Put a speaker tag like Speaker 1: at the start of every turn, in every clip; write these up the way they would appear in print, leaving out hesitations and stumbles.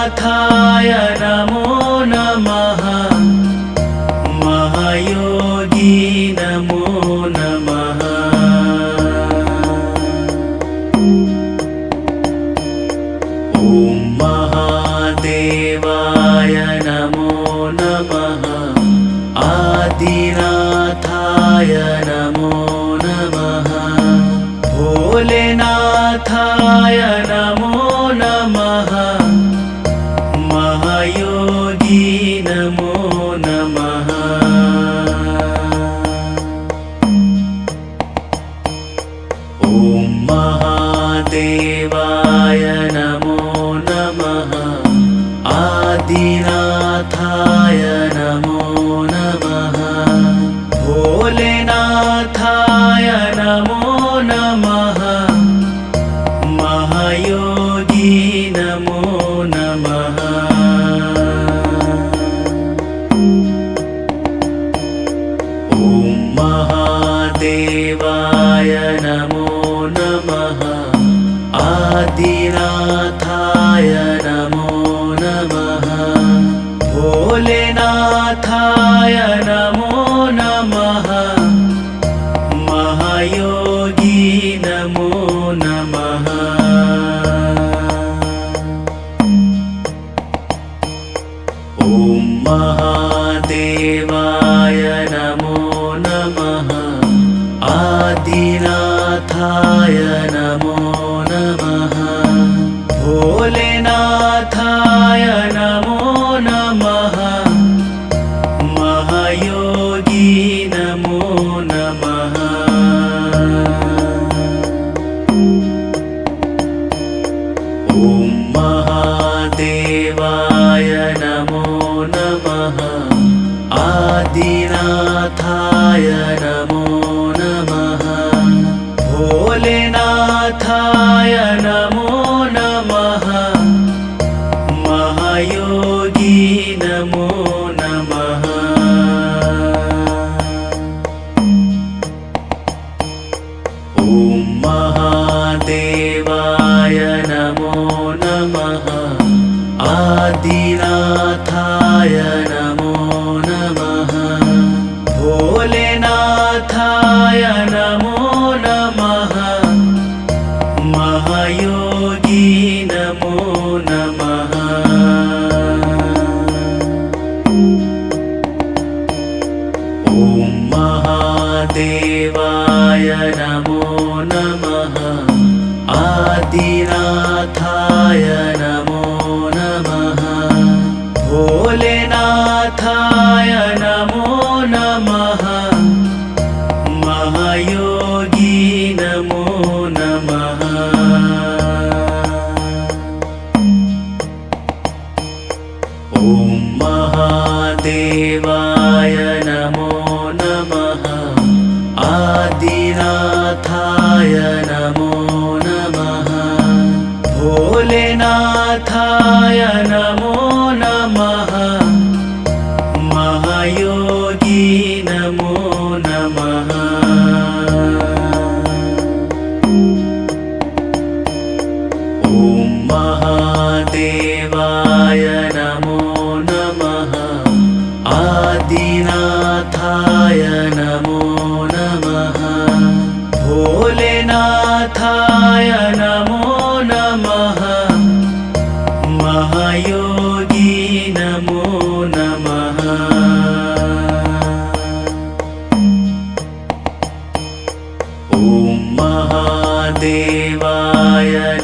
Speaker 1: भोलेनाथाय नमो नमः। महायोगी नमो नमः। ॐ महादेवाय नमो नमः। आदिनाथाय नमो नमः। भोलेनाथाय नमो नमः। महायोगी नमो नमः। ॐ महादेवाय नमो नमः। आदिनाथाय नमो नमः। भोलेनाथाय नमो नमः। महायोगी नमो नमः। ॐ महादेवाय नमो नमः। आदिनाथाय नमो नमः। भोलेनाथाय नमो नमः। महायोगी नमो नमः। ॐ महादेवाय नमो नमः। आदिनाथाय नमो नमः। भोलेनाथाय नमो नमः। महायोगी नमो नमः। ॐ महादेवाय नमो नमः। आदिनाथाय नमो नमः। भोलेनाथाय नमो नमः। महायोगी नमो नमः। ॐ महादेवाय नमो नमः। आदिनाथाय नमो नमः। भोलेनाथाय नमो नमः। महायोगी नमो नमः। ॐ महादेवाय नमो नमः। आदिनाथाय नमो नमः। भोलेनाथाय नमो नमः। महायोगी नमो नमः। ॐ महादेवाय नमो नमः। आदिनाथाय नमो नमः। भोलेनाथाय नमो नमः। महायोगी नमो नमः। ॐ महादेवाय नमो नमः। आदिनाथाय नमो नमः। भोलेनाथाय नमो नमः। महायोगी नमो नमः। ॐ महादेवाय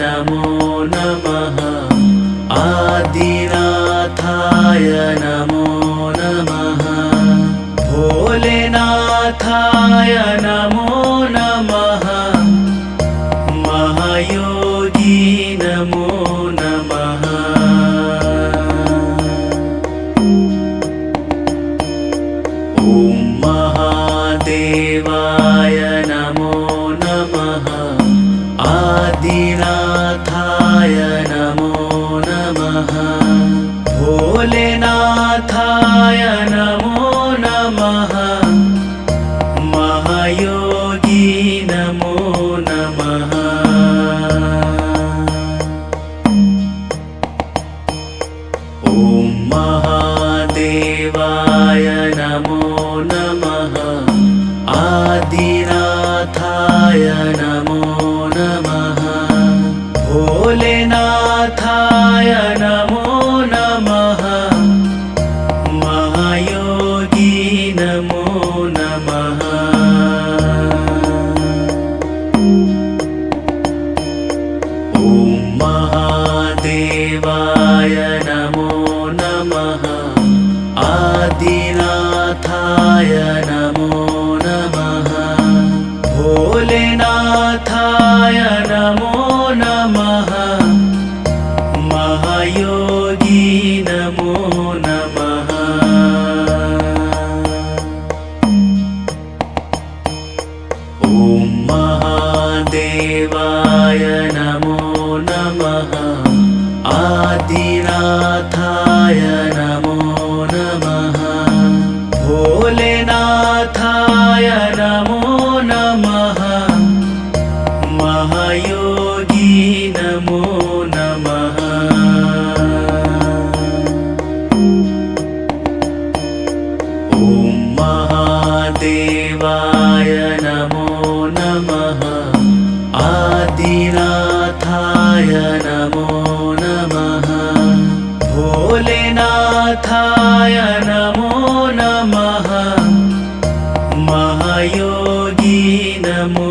Speaker 1: नमो नमः। आदिनाथाय नमो नमः। भोलेनाथाय नमो नमः। महायोगी नमो नमः। ॐ महादेवाय नमो नमः। आदिनाथाय नमो नमः। भोलेनाथाय नमो नमः। महायोगी नमो नमः। नमः आदिनाथाय नमो नमः भोलेनाथाय नमो नमः महायोगी नमो नमः ॐ महादेवाय नमो नमः आदिनाथाय नमो नमः भोलेनाथाय नमो नमः महायोगी नमो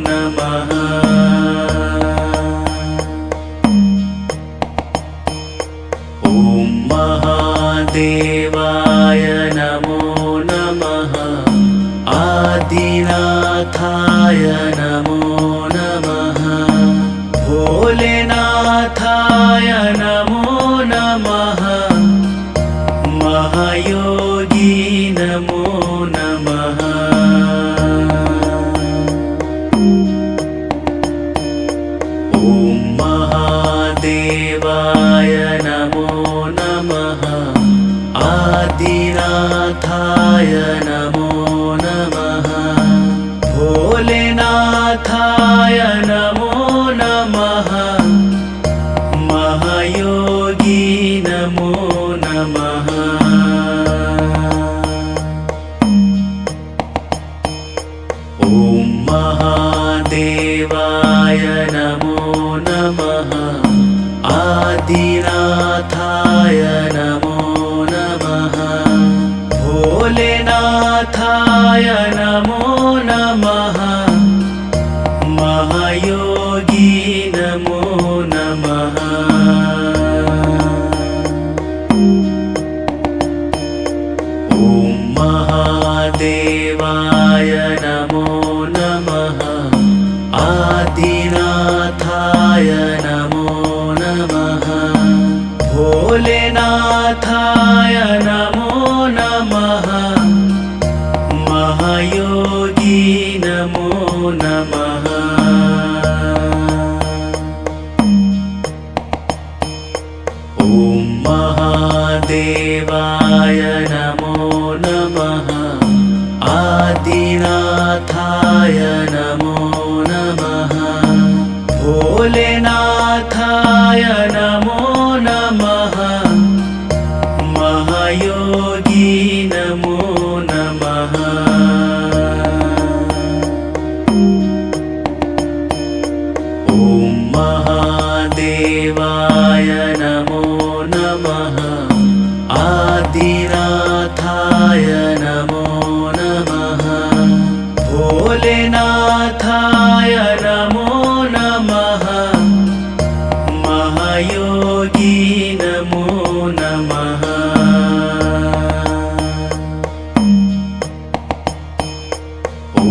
Speaker 1: नमः ॐ महादेवाय नमो नमः आदिनाथाय नमो नमः भोलेनाथाय नमो नमः महायोगी नमो नमः ॐ महादेवाय नमो नमः आदिनाथाय नमो नमः भोलेनाथाय नमो नमः महायोगी नमो नमः ॐ महादेवाय नमो नमः आदिनाथाय नमो नमः भोलेनाथाय नमो नमः महायोगी नमो नमः ॐ महादेवाय नमो नमः आदिनाथाय नमो नमः भोलेनाथाय नमो नमः महायोगी नमो नमः ॐ महादेवाय नमो नमः आदिनाथाय नमो नमः भोलेनाथाय नमो नमः महायोगी नमो नमः ॐ महादेवाय नमो नमः आदिनाथाय नमो नमः भोलेनाथाय नमो नमः महायोगी नमो नमः ॐ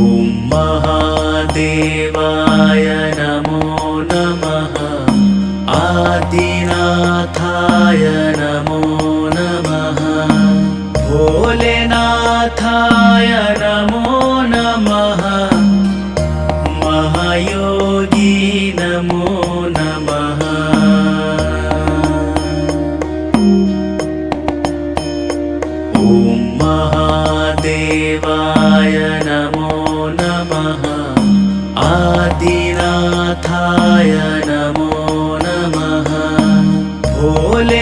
Speaker 1: महादेवाय नमो नमः आदिनाथाय नमो नमः भोलेनाथाय नमो नमः महायोगी नमो नमः ॐ महादेवाय नमो नमः आदिनाथाय नमो नमः भोलेनाथाय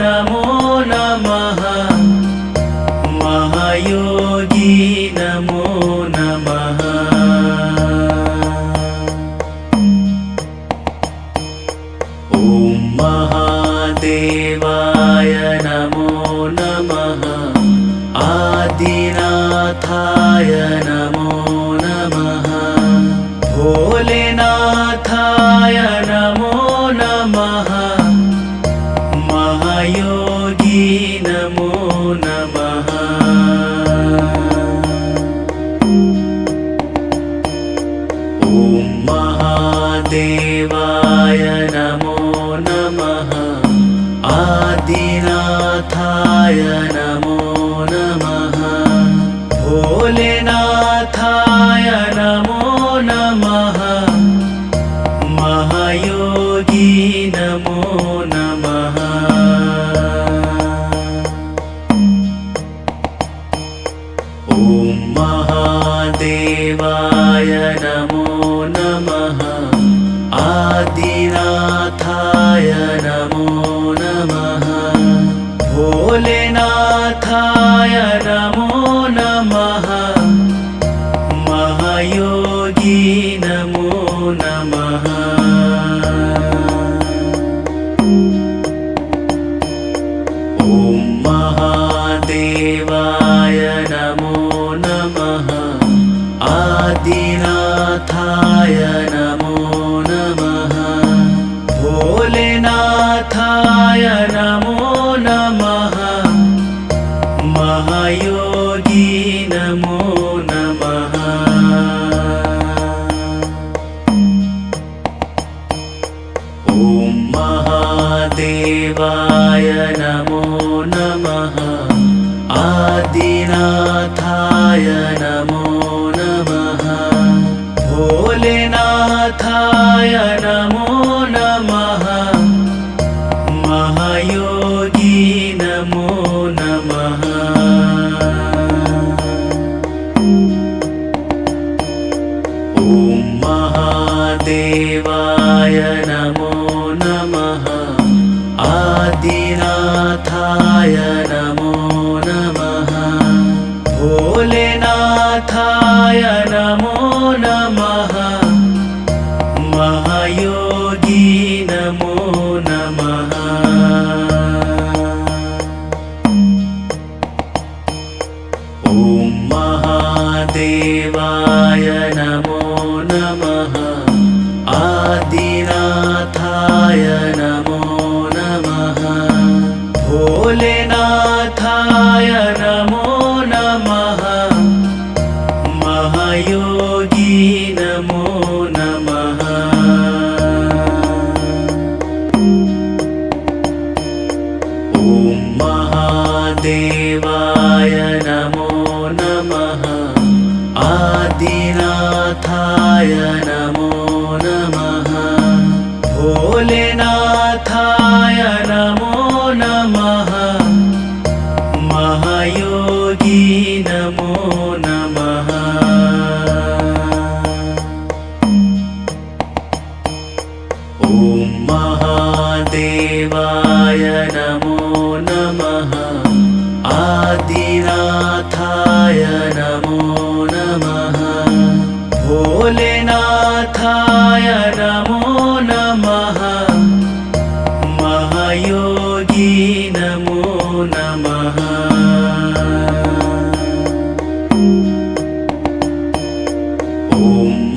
Speaker 1: नमो नमः महायोगी नमो नमः ॐ महादेवाय नमो नमः आदिनाथाय नमो नमः भोलेनाथाय नमो नमः महायोगी नमो नमः ॐ महादेवाय नमो नमः आदिनाथाय नमो नमः भोलेनाथाय नमो नमः महायोगी भोलेनाथाय नमो नमः महायोगी नमो नमः ॐ महादेवाय नमो नमः आदिनाथाय नमो नमः भोलेनाथाय नमो नमः महायोगी नमो नमः ॐ महादेवाय नमो नमः आदिनाथाय नमो नमः भोलेनाथाय नमो नमः महायोगी नमो नमः ॐ महादेवाय नमो नमः आदिनाथाय नमो नमः भोलेनाथाय नमो नमः महायोगी नमो नमः ॐ महादेवाय नमो नमः आदिनाथाय नमो नमः भोलेनाथाय नमो नमः महायोगी नमो नमः ॐ महादेवाय नमो नमः आदिनाथाय नमो नमः भोलेनाथाय नमो नमः महायोगी नमो नमः ॐ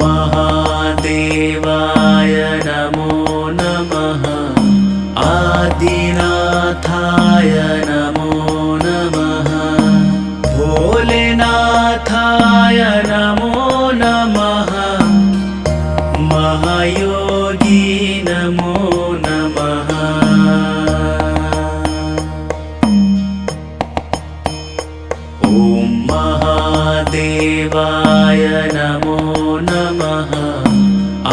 Speaker 1: महादेवाय नमो नमः आदिनाथाय नमो नमः भोलेनाथाय नमो नमः महायोगी नमो नमः ॐ महादेवाय नमो नमः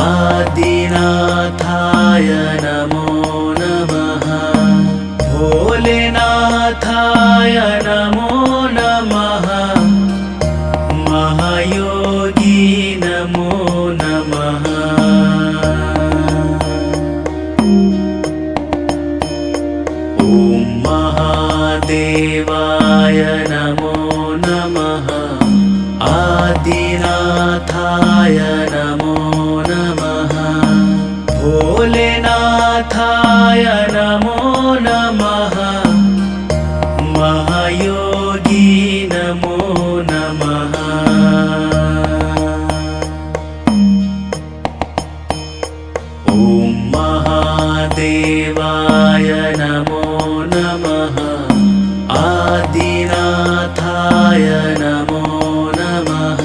Speaker 1: आदिनाथाय नमो नमः भोलेनाथाय नमो नमः महायोगी नमो नमः ॐ महादेवाय नमो नमः आदिनाथाय नमो नमः भोलेनाथाय नमो नमः महायोगी नमो नमः ॐ महादेवाय नमो नमः आदिनाथाय नमो नमः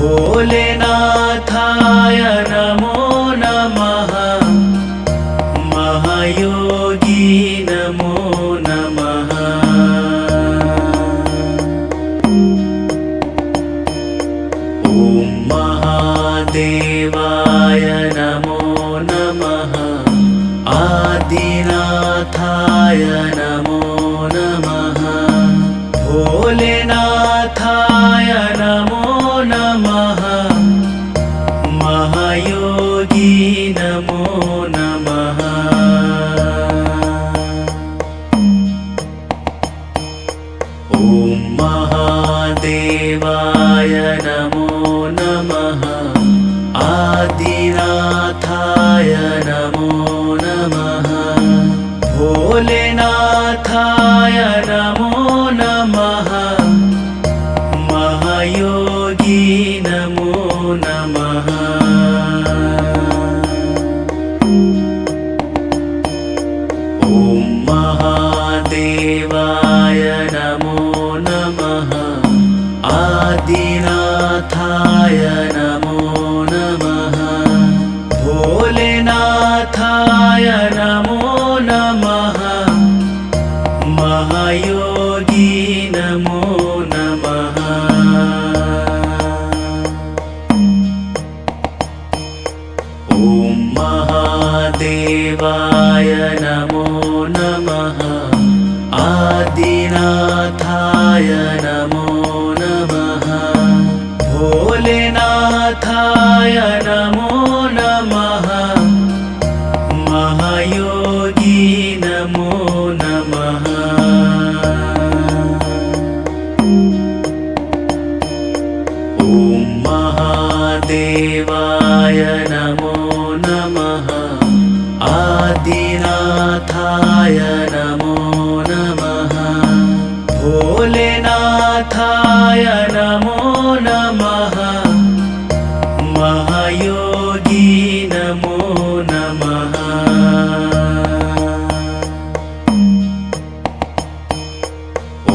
Speaker 1: भोलेनाथाय नमो नमः महायोगी नमो नमः ॐ महादेवाय नमो नमः आदिनाथाय नमो नमः भोलेनाथाय नमो नमः महायोगी नमो नमः ॐ महादेवाय नमो नमः आदिनाथाय नमो नमः भोलेनाथाय नमो नमः महायोगी नमो नमः ॐ महादेवाय नमो नमः आदिनाथाय नमो नमः भोलेनाथाय नमो नमः महायोगी नमो नमः ॐ महादेवाय नमो नमः आदिनाथाय नमो नमः भोलेनाथाय नमो नमः महायोगी नमो नमः ॐ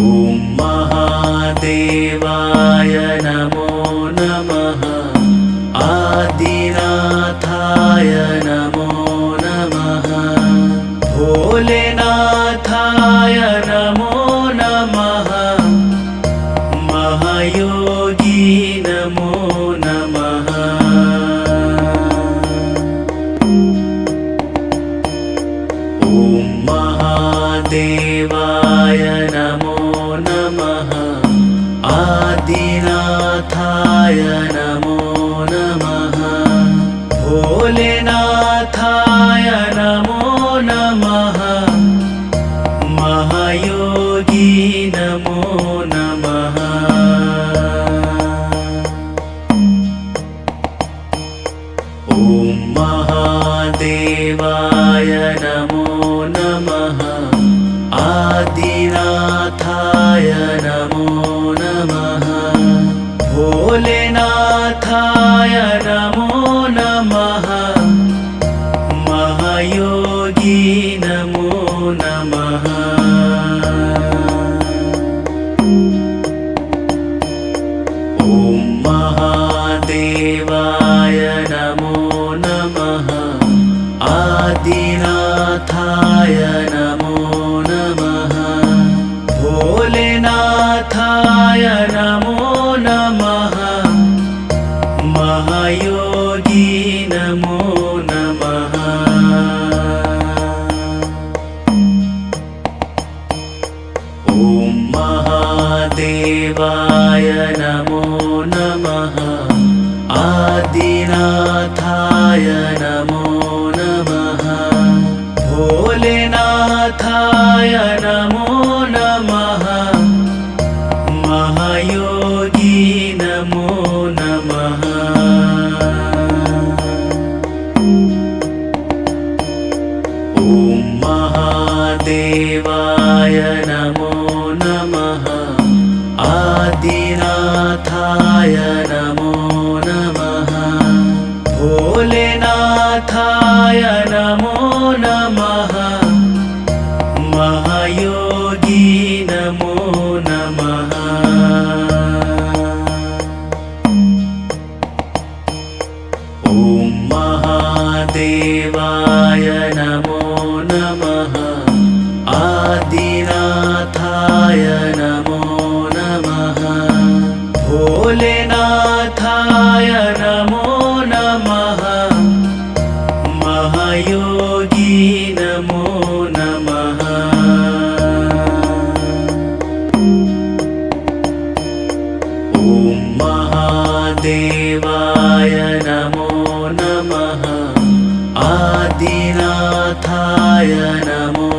Speaker 1: महादेवाय नमो नमः आदिनाथाय नमो नमः भोलेनाथाय नमो नमः महायोगी नमो नमः ॐ महादेवाय नमो नमः आदिनाथाय नमो नमः भोलेनाथाय नमो नमः महायोगी नमो नमः ॐ महादेवाय नमो नमः आदिनाथाय नमो नमः भोलेनाथाय नमो नमः महायोगी नमो नमः ॐ महादेवाय नमो नमः आदिनाथाय नमो नमः भोलेनाथाय नमो नमः महायोगी नमो नमः ॐ महादेवाय नमो नमः आदिनाथाय नमो नमः भोलेनाथाय नमो नमः महायोगी नमो नमः ॐ महादेवाय नमो नमः आदिनाथाय नमो नमः भोलेनाथाय नमो नमः महायोगी नमो नमः ॐ महादेवाय नमो नमः आदिनाथाय नमो नमः भोलेनाथाय नमो नमः महायोगी नमो नमः ॐ महादेवाय नमो नमः आदिनाथाय नमो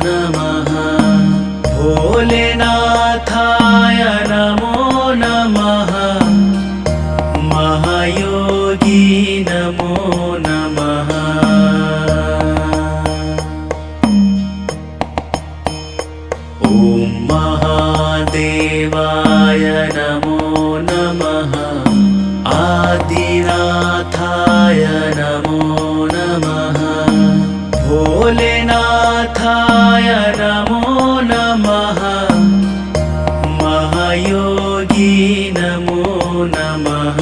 Speaker 1: नमः भोलेनाथाय नमो नमः महायोगी नमो नमः ॐ महादेवाय नमो नमः आदिनाथाय नमो नमः भोलेनाथाय नमो नमः महायोगी नमो नमः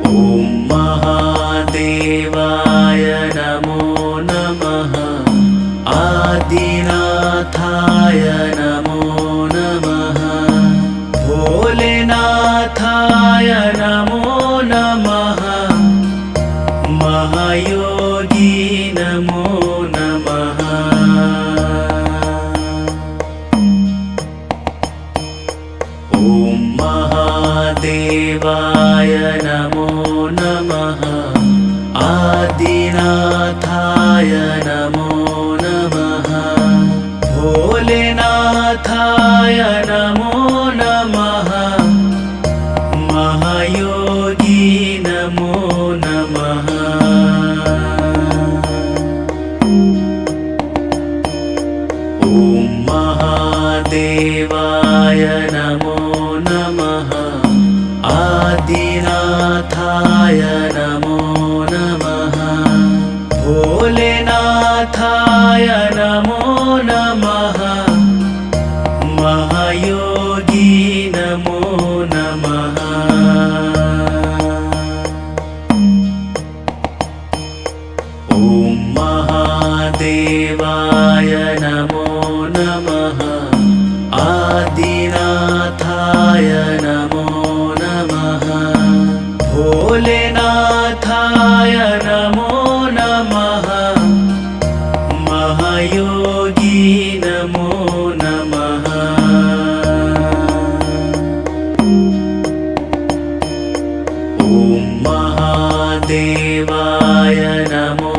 Speaker 1: ॐ महादेवाय नमो नमः आदिनाथाय नमो नमः भोलेनाथाय नमो नमः नमो नमः भोलेनाथाय नमो नमः महायोगी नमो नमः ॐ महादेवाय नमो नमः आदिनाथाय नमो नमः भोलेनाथाय नमो नमः महायोगी नमो नमः ॐ महादेवाय नमो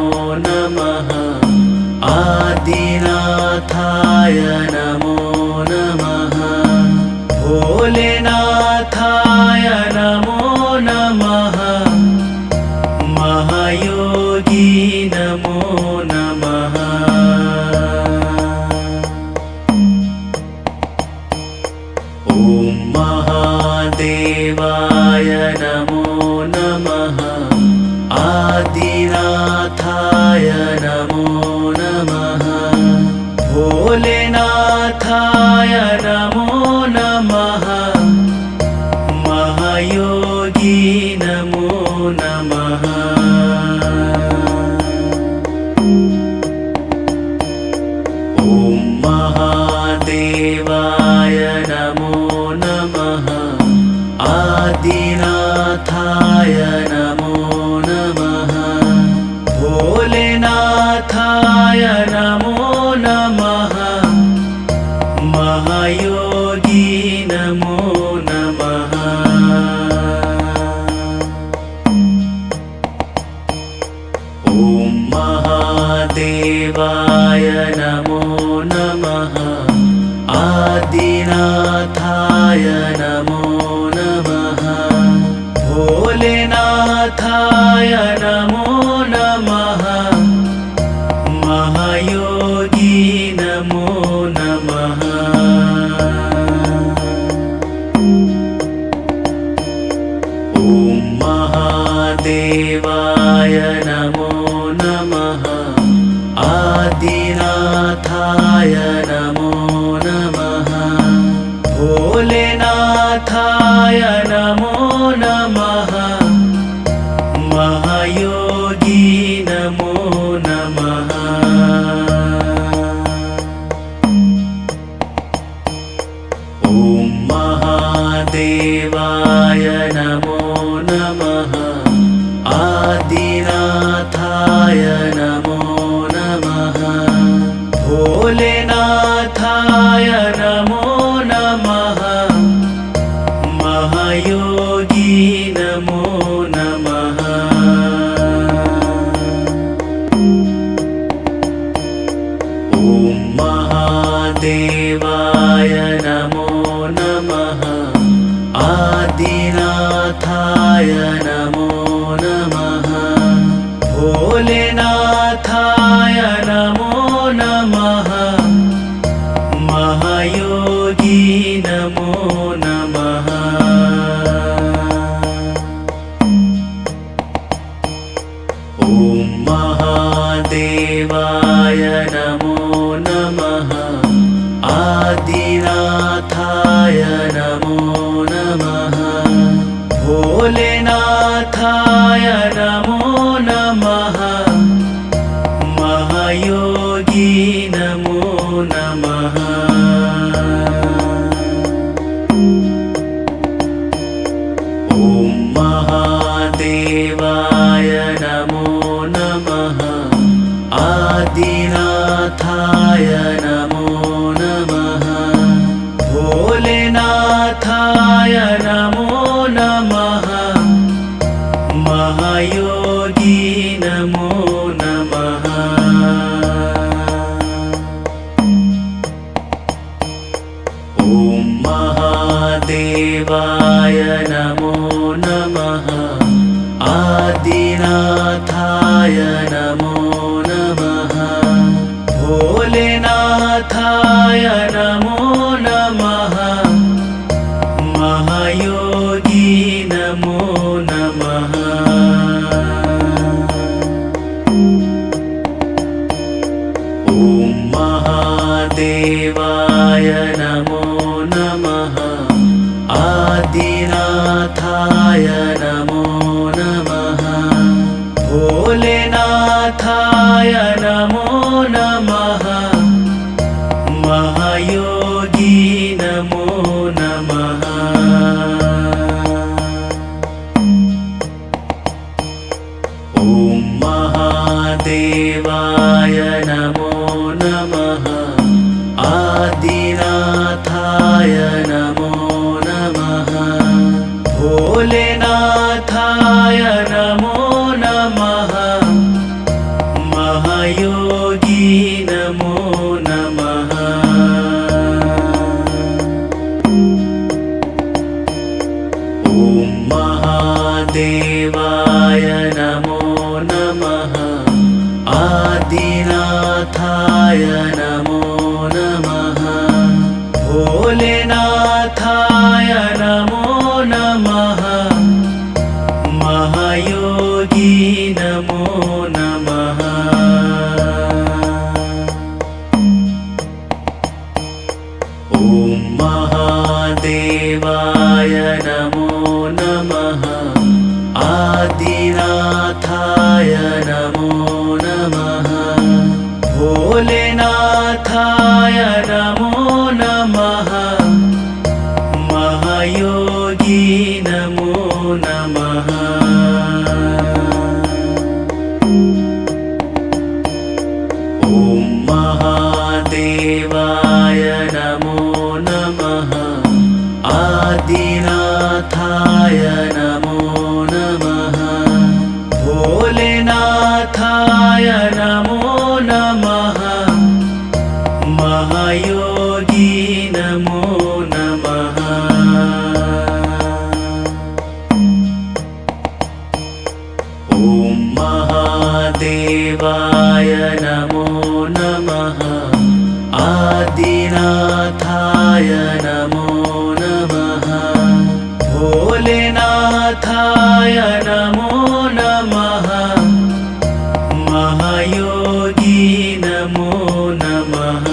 Speaker 1: नमः आदिनाथाय नमो नमः भोलेनाथाय नमो नमः महायोगी नमो नमः ॐ महादेवाय नमो नमः आदिनाथाय नमो नमः भोलेनाथाय नमो नमः महायोगी नमो नमः ॐ महादेवाय नमो नमः आदिनाथाय नमो नमः भोलेनाथाय नमो नमः महायोगी नमो नमः ॐ महादेवाय नमो नमः आदिनाथाय नमो नमः भोलेनाथाय नमो नमः महायोगी नमो नमः ॐ महादेवाय नमो नमः आदिनाथाय नमो नमः भोलेनाथाय नमो नमः महायोगी नमो नमः ॐ महादेवाय नमो नमः आदिनाथाय नमो नमः भोलेनाथाय नमो नमः महायोगी नमो नमः ॐ महादेवाय नमो नमः आदिनाथाय नमो नमः भोलेनाथाय नमो नमः महायोगी नमो नमः ॐ महादेवाय नमो नमः आदिनाथाय नमो नमः भोलेनाथाय नमो नमः महायोगी नमो नमः ॐ महादेवाय नमो नमः आदिनाथाय नमो नमः भोलेनाथाय नमो नमः महायोगी नमो नमः ॐ महादेवाय नमो नमः आदिनाथाय नमो नमः भोलेनाथाय नमो नमः महायोगी नमो नमः नमः ॐ महादेवाय नमो नमः आदिनाथाय नमो नमः भोलेनाथाय नमो नमः महायोगी नमो नमः ॐ महादेवाय नमो नमः आदिनाथाय नमो नमः भोलेनाथाय नमो नमः महायोगी नमो नमः ॐ महादेवाय नमो नमः आदिनाथाय नमो नमः भोलेनाथाय नमो नमः महायोगी नमो नमः ॐ महादेवाय नमो नमः आदिनाथाय नमो नमः भोलेनाथाय नमो नमः महायोगी नमो नमः ॐ महादेवाय नमो नमः आदिनाथाय नमो नमः भोलेनाथाय नमो नमः महायोगी नमो नमः ॐ महादेवाय नमो नमः आदिनाथाय नमो नमः भोलेनाथाय नमो नमः महायोगी नमो नमः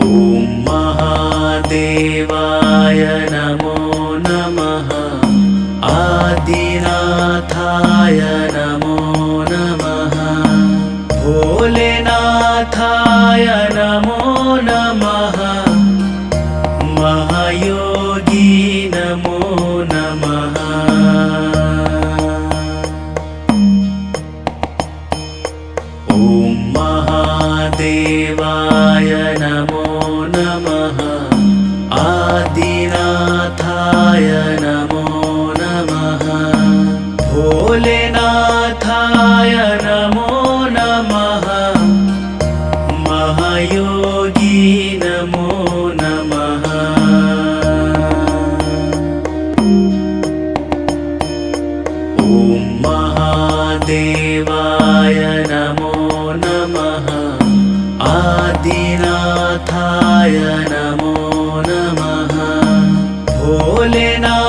Speaker 1: ॐ महादेवाय नमो नमः आदिनाथाय नमो नमः भोलेनाथाय नमो नमः महायोगी नमो नमः ॐ महादेवाय नमो नमः आदिनाथाय नमो नमः भोलेनाथाय नमो नमः महायोगी नमो नमः ॐ महादेवाय नमो नमः आदिनाथाय नमो नमः भोलेनाथाय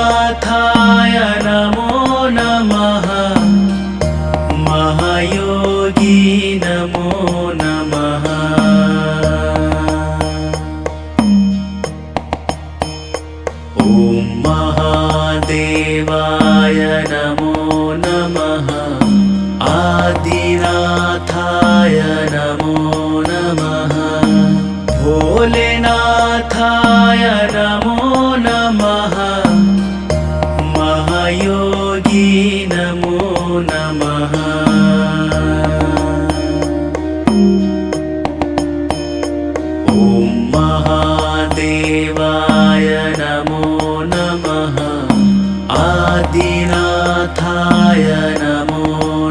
Speaker 1: नमो नमः महायोगी नमो नमः ॐ महादेवाय नमो नमः आदिनाथाय नमो नमः भोलेनाथाय नमो नमः महायोगी नमो नमः ॐ महादेवाय नमो नमः आदिनाथाय नमो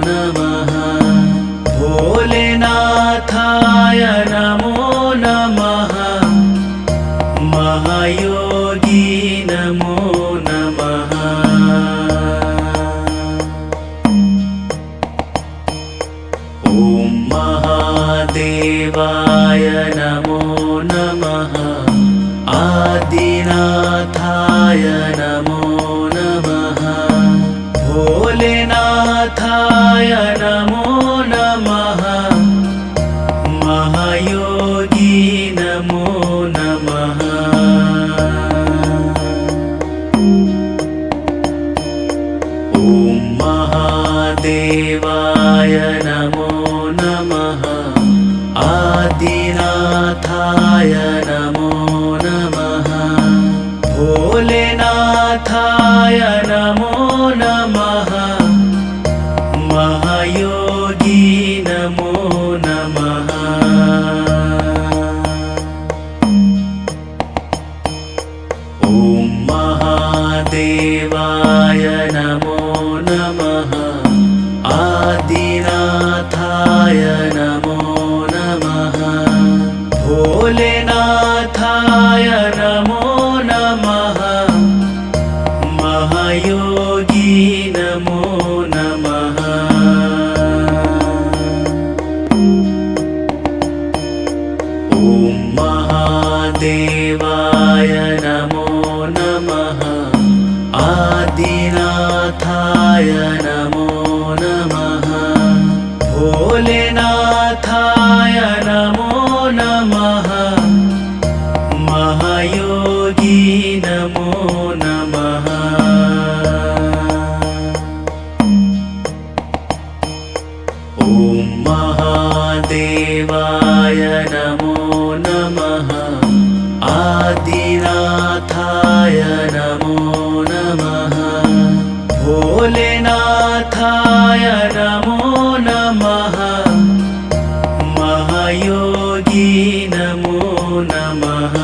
Speaker 1: नमः भोलेनाथाय नमो नमः महायोगी नमो नमः ॐ महादेवाय नमो नमः आदिनाथाय नमो नमः भोलेनाथाय नमो नमः महायोगी नमो नमः ॐ महादेवाय नमो नमः आदिनाथाय नमो नमः भोलेनाथाय नमो नमः महायोगी नमो नमः ॐ महादेवाय नमो नमः आदिनाथाय नमो नमः भोलेनाथाय नमो नमः महायोगी नमो नमः ॐ महादेवाय नमो नमः आदिनाथाय नमो नमः भोलेनाथाय नमो नमः महायोगी नमो नमः ॐ महादेवाय नमो नमः आदिनाथाय नमो नमः भोलेनाथाय नमो नमः महायोगी नमो नमः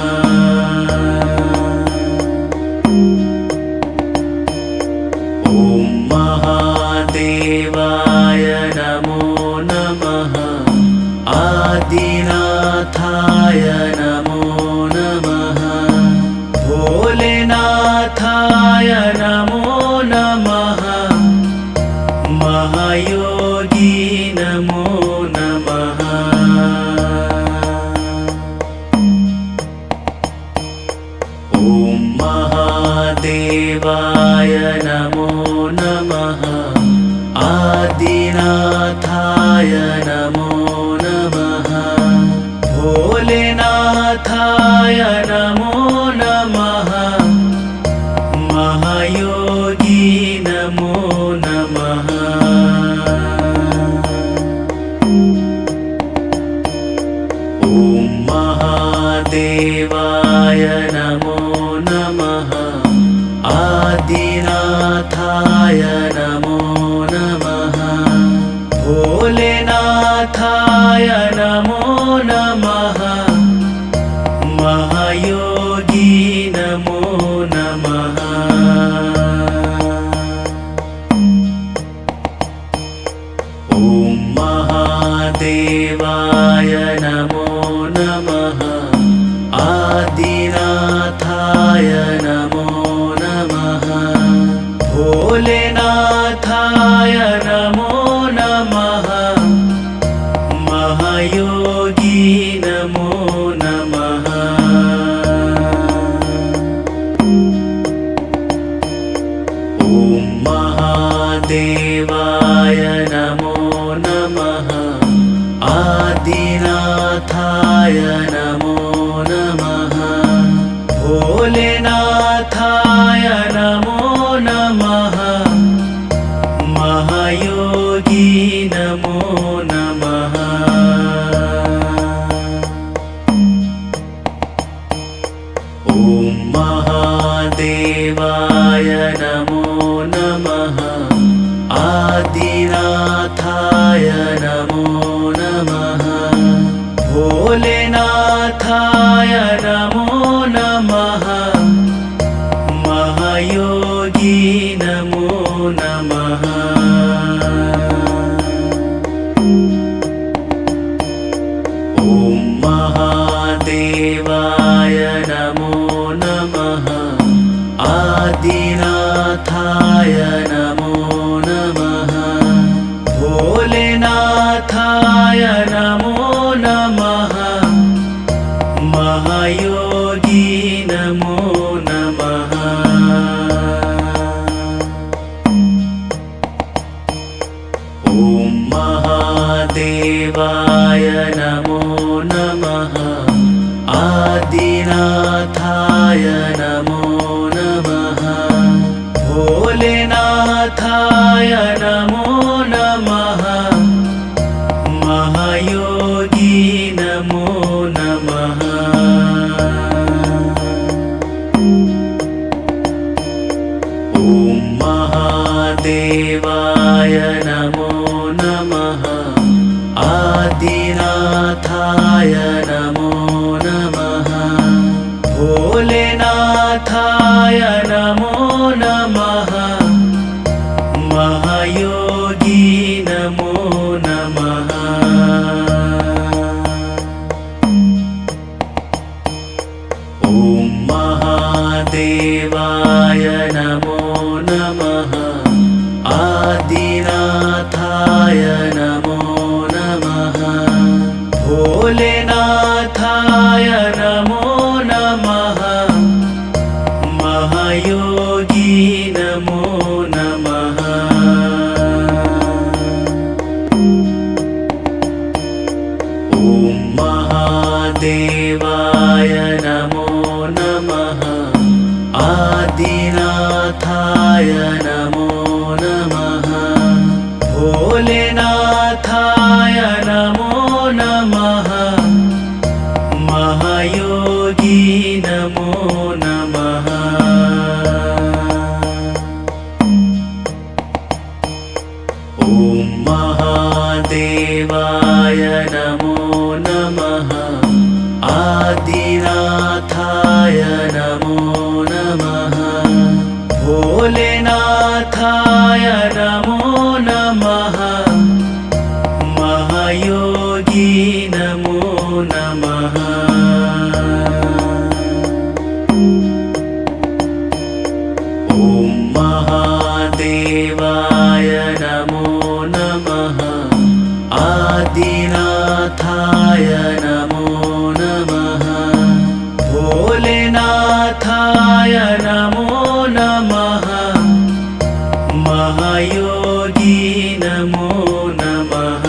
Speaker 1: ॐ महादेवाय नमो नमः आदिनाथाय नमो नमः भोलेनाथाय नमो नमः महायोगी नमो नमः ॐ महादेवाय नमो नमः आदिनाथाय नमो नमः भोलेनाथाय नमो नमः महायोगी नमो नमः ॐ महादेवाय नमो नमः आदिनाथाय नमो नमः भोलेनाथाय नमो नमः महायोगी नमो नमः ॐ महादेवाय नमो नमः आदिनाथाय नमो नमः भोलेनाथाय नमो नमः महायोगी नमो नमः ॐ महादेवाय नमो नमः आदिनाथाय नमो नमः भोलेनाथाय नमो नमः महायोगी नमो नमः ॐ महादेवाय नमो नमः आदिनाथाय नमो नमः भोलेनाथाय नमो नमः महायोगी नमो नमः ॐ महादेवाय नमो नमः आदिनाथाय नमो नमः भोलेनाथाय नमो नमः महायोगी नमो नमः नमः महायोगी नमो नमः ॐ महादेवाय नमो नमः आदिनाथाय नमो नमः भोलेनाथाय नमो नमः महायोगी नमो नमः ॐ महादेवाय नमो नमः आदिनाथाय नमो नमः भोलेनाथाय नमो नमः महायोगी नमो नमः ॐ महादेवाय नमो नमः आदिनाथाय नमो नमः भोलेनाथाय नमो नमः महायोगी नमो नमः ॐ महादेवाय नमो नमः आदिनाथाय नमो नमः भोलेनाथाय नमो नमः महायोगी नमो नमः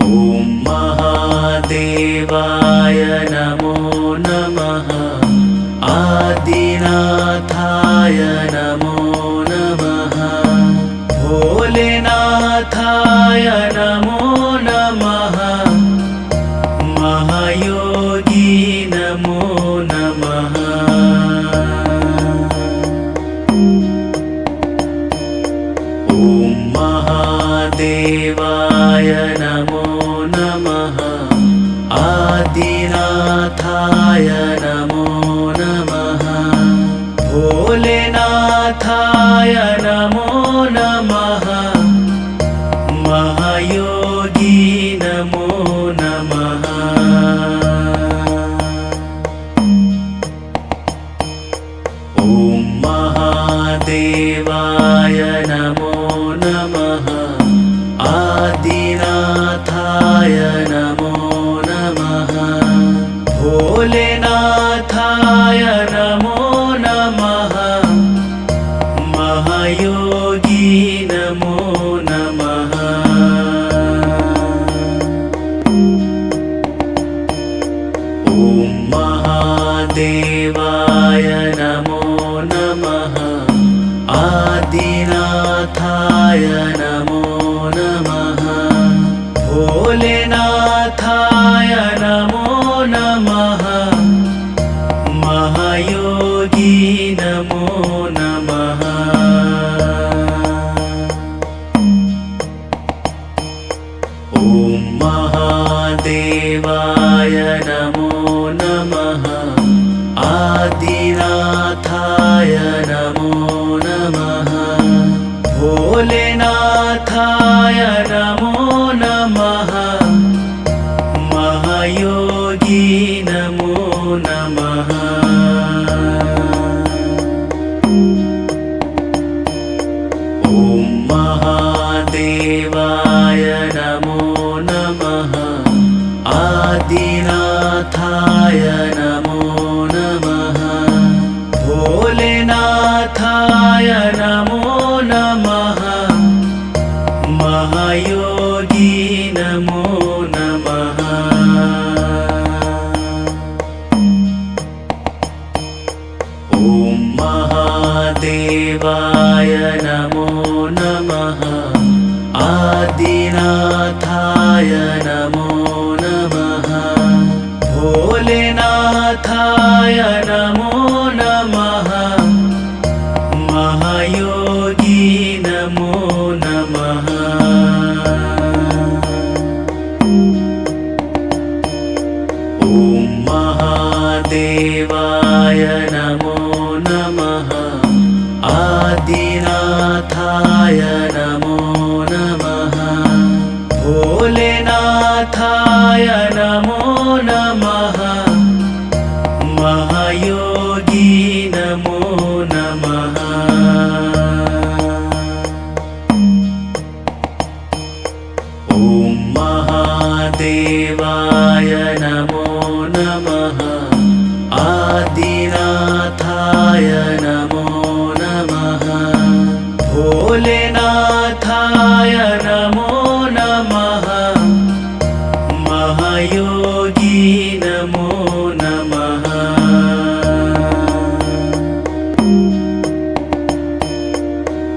Speaker 1: ॐ महादेवाय नमो नमः आदिनाथाय नमो नमः भोलेनाथाय नमो नमः महायोगी नमो नमः ॐ महादेवाय नमो नमः आदिनाथाय नमो नमः भोलेनाथाय नमो नमः महायोगी नमो नमः ॐ महादेवाय नमो नमः आदिनाथाय नमो नमः भोलेनाथाय नमो नमः महायोगी नमो नमः ॐ महादेवाय नमो नमः आदिनाथाय नमो नमः भोलेनाथाय नमो नमः महायोगी नमो नमः ॐ महादेवाय नमो नमः आदिनाथाय नमो नमः भोलेनाथाय नमो नमः महायोगी नमो नमः ॐ महादेवाय नमो नमः आदिनाथाय नमो नमः भोलेनाथाय नमो नमः महायोगी नमो नमः ॐ महादेवाय नमो नमः आदिनाथाय नमो नमः भोलेनाथाय नमो नमः महायोगी नमो नमः ॐ महादेवाय नमो नमः आदिनाथाय नमो नमः भोलेनाथाय नमो नमः महायोगी नमो नमः ॐ महादेवाय नमो नमः आदिनाथाय नमो नमः भोलेनाथाय नमो नमः महायोगी नमो नमः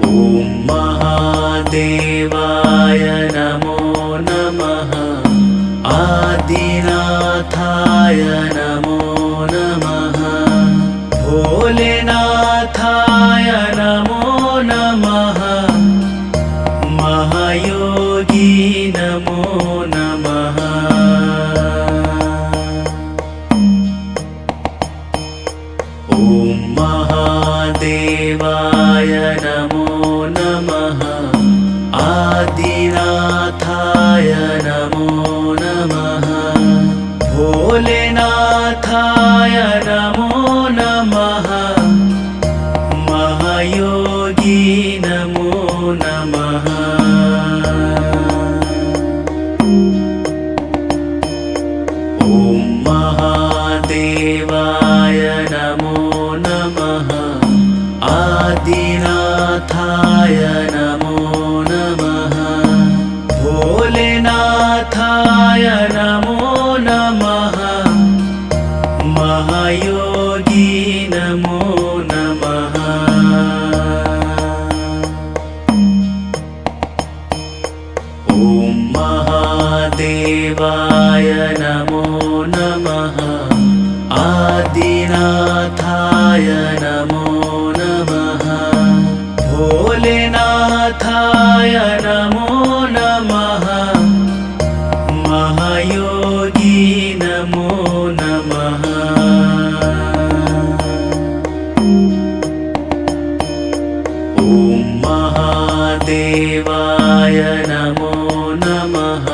Speaker 1: ॐ महादेवाय नमो नमः आदिनाथाय नमो नमः भोलेनाथाय नमो नमः महायोगी नमो नमः ॐ महादेवाय नमो नमः आदिनाथाय नमो नमः भोलेनाथाय नमो नमः महायोगी नमो नमः ॐ महादेवाय नमो नमः आदिनाथाय नमो नमः भोलेनाथाय नमो नमः महायोगी नमो नमः ॐ महादेवाय नमो नमः आदिनाथाय नमो नमः भोलेनाथाय नमो नमः महायोगी नमो नमः ॐ महादेवाय नमो नमः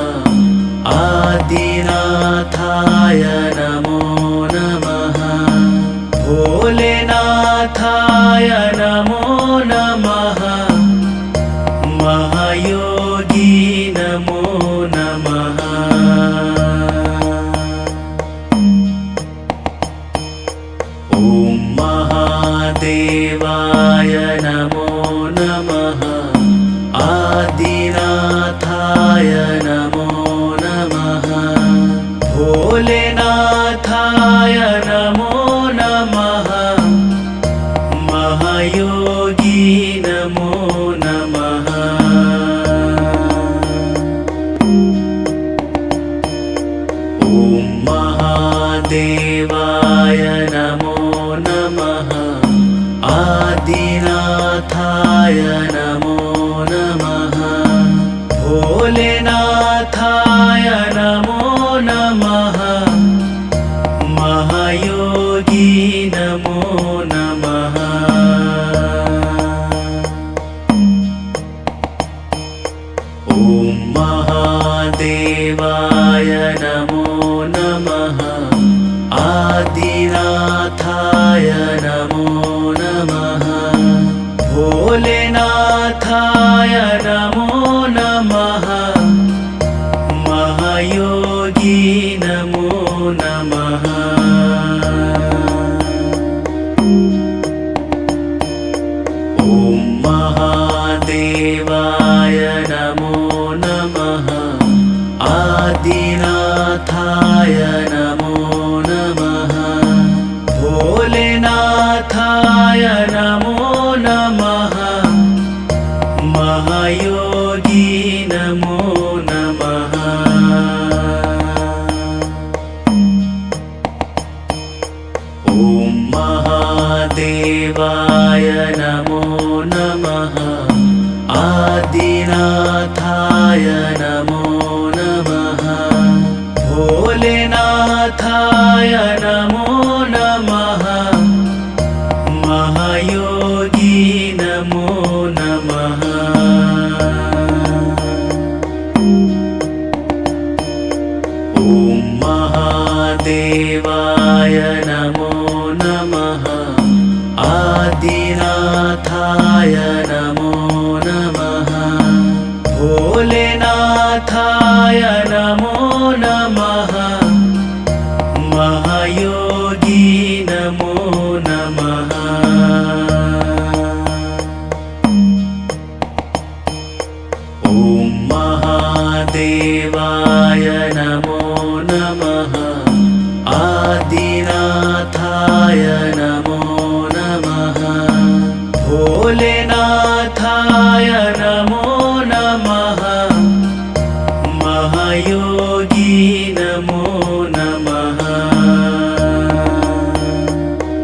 Speaker 1: आदिनाथाय नमो नमः भोलेनाथाय नमो नमः महायोगी नमो नमः ॐ महादेवाय नमो नमः आदिनाथाय नमो नमः भोलेनाथाय नमो नमः महायोगी नमो नमः ॐ महादेवाय नमो नमः आदिनाथाय नमो नमः भोलेनाथाय नमो नमः महायोगी नमो नमः ॐ महादेवाय नमो नमः आदिनाथाय नमो नमः भोलेनाथाय नमो नमः महायोगी नमो नमः ॐ महादेवाय नमो नमः आदिनाथाय नमो नमः भोलेनाथाय नमो नमः महायोगी नमो नमः ॐ महादेवाय नमो नमः आदिनाथाय नमो नमः भोलेनाथाय नमो देवाय